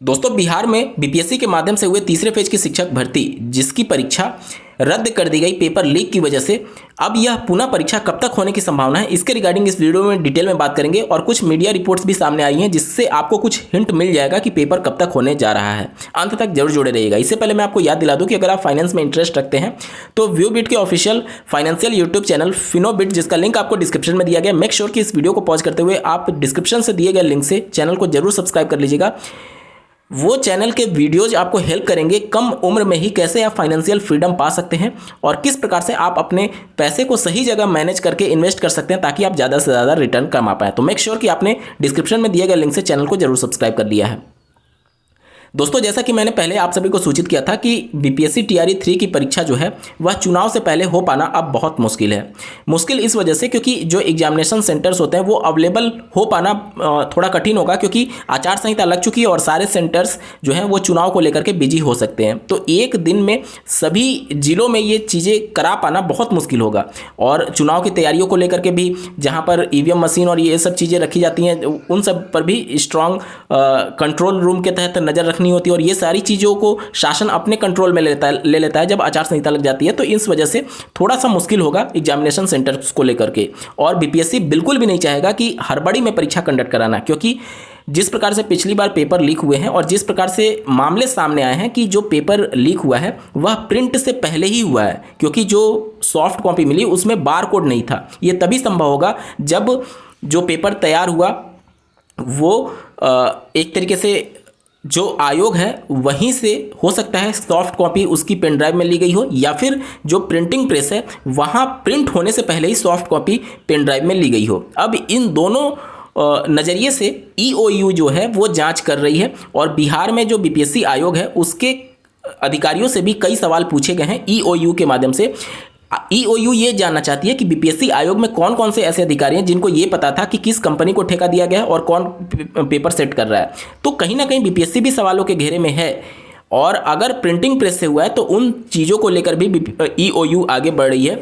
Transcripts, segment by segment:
दोस्तों, बिहार में बीपीएससी के माध्यम से हुए तीसरे फेज की शिक्षक भर्ती जिसकी परीक्षा रद्द कर दी गई पेपर लीक की वजह से, अब यह पुनः परीक्षा कब तक होने की संभावना है, इसके रिगार्डिंग इस वीडियो में डिटेल में बात करेंगे। और कुछ मीडिया रिपोर्ट्स भी सामने आई हैं जिससे आपको कुछ हिंट मिल जाएगा कि पेपर कब तक होने जा रहा है। अंत तक जरूर जुड़े रहिएगा। इससे पहले मैं आपको याद दिला दूं कि अगर आप फाइनेंस में इंटरेस्ट रखते हैं तो व्यूबिट के ऑफिशियल फाइनेंशियल यूट्यूब चैनल फिनोबिट, जिसका लिंक आपको डिस्क्रिप्शन में दिया गया, मेक श्योर कि इस वीडियो को पॉज करते हुए आप डिस्क्रिप्शन से दिए गए लिंक से चैनल को जरूर सब्सक्राइब कर लीजिएगा। वो चैनल के वीडियोज आपको हेल्प करेंगे कम उम्र में ही कैसे आप फाइनेंशियल फ्रीडम पा सकते हैं और किस प्रकार से आप अपने पैसे को सही जगह मैनेज करके इन्वेस्ट कर सकते हैं ताकि आप ज़्यादा से ज़्यादा रिटर्न कमा पाएं। तो मेक श्योर कि आपने डिस्क्रिप्शन में दिए गए लिंक से चैनल को जरूर सब्सक्राइब कर लिया है। दोस्तों, जैसा कि मैंने पहले आप सभी को सूचित किया था कि बीपीएससी टीआरई 3 की परीक्षा जो है वह चुनाव से पहले हो पाना अब बहुत मुश्किल है। मुश्किल इस वजह से क्योंकि जो एग्जामिनेशन सेंटर्स होते हैं वो अवेलेबल हो पाना थोड़ा कठिन होगा, क्योंकि आचार संहिता लग चुकी है और सारे सेंटर्स जो हैं वो चुनाव को लेकर के बिजी हो सकते हैं। तो एक दिन में सभी जिलों में ये चीज़ें करा पाना बहुत मुश्किल होगा। और चुनाव की तैयारियों को लेकर के भी जहाँ पर ईवीएम मशीन और ये सब चीज़ें रखी जाती हैं उन सब पर भी स्ट्रांग कंट्रोल रूम के तहत नज़र रखनी होती है और ये सारी चीज़ों को शासन अपने कंट्रोल में ले लेता है जब आचार संहिता लग जाती है। तो इस वजह से थोड़ा सा मुश्किल होगा एग्जामिनेशन सेंटर्स को लेकर के। और बीपीएससी बिल्कुल भी नहीं चाहेगा कि हड़बड़ी में परीक्षा कंडक्ट कराना, क्योंकि जिस प्रकार से पिछली बार पेपर लीक हुए हैं और जिस प्रकार से मामले सामने आए हैं कि जो पेपर लीक हुआ है वह प्रिंट से पहले ही हुआ है, क्योंकि जो सॉफ्ट कॉपी मिली उसमें बार कोड नहीं था। ये तभी संभव होगा जब जो पेपर तैयार हुआ वो एक तरीके से जो आयोग है वहीं से हो सकता है सॉफ्ट कॉपी उसकी पेन ड्राइव में ली गई हो, या फिर जो प्रिंटिंग प्रेस है वहाँ प्रिंट होने से पहले ही सॉफ्ट कॉपी पेन ड्राइव में ली गई हो। अब इन दोनों नज़रिए से ईओयू जो है वो जांच कर रही है और बिहार में जो बीपीएससी आयोग है उसके अधिकारियों से भी कई सवाल पूछे गए हैं ईओयू के माध्यम से। ईओयू ये जानना चाहती है कि बीपीएससी आयोग में कौन कौन से ऐसे अधिकारी हैं जिनको ये पता था कि किस कंपनी को ठेका दिया गया है और कौन पेपर सेट कर रहा है। तो कहीं ना कहीं बीपीएससी भी सवालों के घेरे में है और अगर प्रिंटिंग प्रेस से हुआ है तो उन चीज़ों को लेकर भी ईओयू आगे बढ़ रही है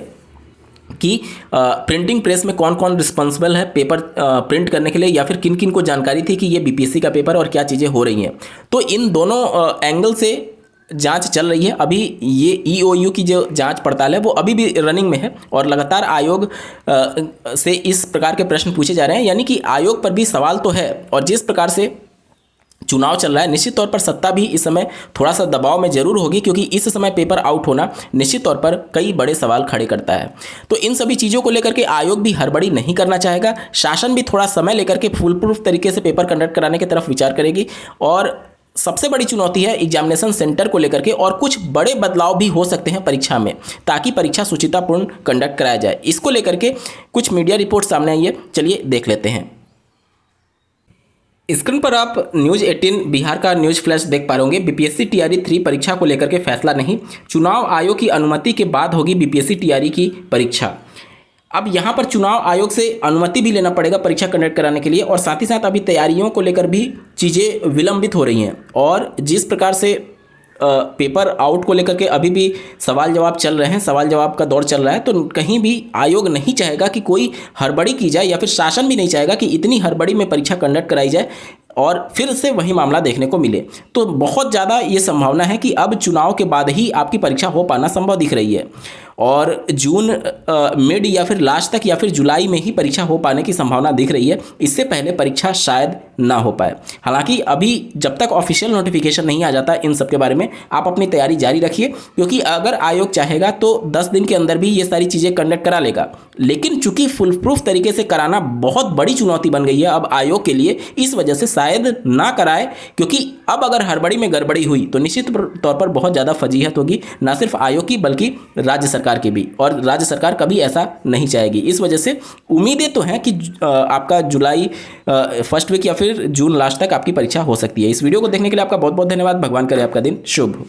कि प्रिंटिंग प्रेस में कौन कौन रिस्पॉन्सिबल है पेपर प्रिंट करने के लिए, या फिर किन किन को जानकारी थी कि ये बीपीएससी का पेपर और क्या चीज़ें हो रही हैं। तो इन दोनों एंगल से जांच चल रही है। अभी ये ईओयू की जो जांच पड़ताल है वो अभी भी रनिंग में है और लगातार आयोग से इस प्रकार के प्रश्न पूछे जा रहे हैं, यानी कि आयोग पर भी सवाल तो है। और जिस प्रकार से चुनाव चल रहा है निश्चित तौर पर सत्ता भी इस समय थोड़ा सा दबाव में जरूर होगी, क्योंकि इस समय पेपर आउट होना निश्चित तौर पर कई बड़े सवाल खड़े करता है। तो इन सभी चीज़ों को लेकर के आयोग भी हड़बड़ी नहीं करना चाहेगा। शासन भी थोड़ा समय लेकर के फुल प्रूफ तरीके से पेपर कंडक्ट कराने की तरफ विचार करेगी। और सबसे बड़ी चुनौती है एग्जामिनेशन सेंटर को लेकर के, और कुछ बड़े बदलाव भी हो सकते हैं परीक्षा में ताकि परीक्षा सुचितापूर्ण कंडक्ट कराया जाए। इसको लेकर के कुछ मीडिया रिपोर्ट सामने आई है, चलिए देख लेते हैं। स्क्रीन पर आप न्यूज़ 18 बिहार का न्यूज़ फ्लैश देख पा रहे होंगे। बीपीएससी टीआरई 3 परीक्षा को लेकर के फैसला नहीं, चुनाव आयोग की अनुमति के बाद होगी बीपीएससी टीआरई की परीक्षा। अब यहाँ पर चुनाव आयोग से अनुमति भी लेना पड़ेगा परीक्षा कंडक्ट कराने के लिए, और साथ ही साथ अभी तैयारियों को लेकर भी चीज़ें विलंबित हो रही हैं। और जिस प्रकार से पेपर आउट को लेकर के अभी भी सवाल जवाब चल रहे हैं, सवाल जवाब का दौर चल रहा है, तो कहीं भी आयोग नहीं चाहेगा कि कोई हड़बड़ी की जाए, या फिर शासन भी नहीं चाहेगा कि इतनी हड़बड़ी में परीक्षा कंडक्ट कराई जाए और फिर से वही मामला देखने को मिले। तो बहुत ज़्यादा ये संभावना है कि अब चुनाव के बाद ही आपकी परीक्षा हो पाना संभव दिख रही है और जून मिड या फिर लास्ट तक या फिर जुलाई में ही परीक्षा हो पाने की संभावना दिख रही है। इससे पहले परीक्षा शायद ना हो पाए। हालांकि अभी जब तक ऑफिशियल नोटिफिकेशन नहीं आ जाता इन सब के बारे में आप अपनी तैयारी जारी रखिए, क्योंकि अगर आयोग चाहेगा तो 10 दिन के अंदर भी ये सारी चीज़ें कंडक्ट करा लेगा। लेकिन चूंकि फुल प्रूफ तरीके से कराना बहुत बड़ी चुनौती बन गई है अब आयोग के लिए, इस वजह से शायद ना कराए, क्योंकि अब अगर हड़बड़ी में गड़बड़ी हुई तो निश्चित तौर पर बहुत ज़्यादा फजीहत होगी, ना सिर्फ आयोग की बल्कि राज्य सरकार की भी, और राज्य सरकार कभी ऐसा नहीं चाहेगी। इस वजह से उम्मीदें तो हैं कि आपका जुलाई फर्स्ट वीक या फिर जून लास्ट तक आपकी परीक्षा हो सकती है। इस वीडियो को देखने के लिए आपका बहुत बहुत धन्यवाद। भगवान करे आपका दिन शुभ हो।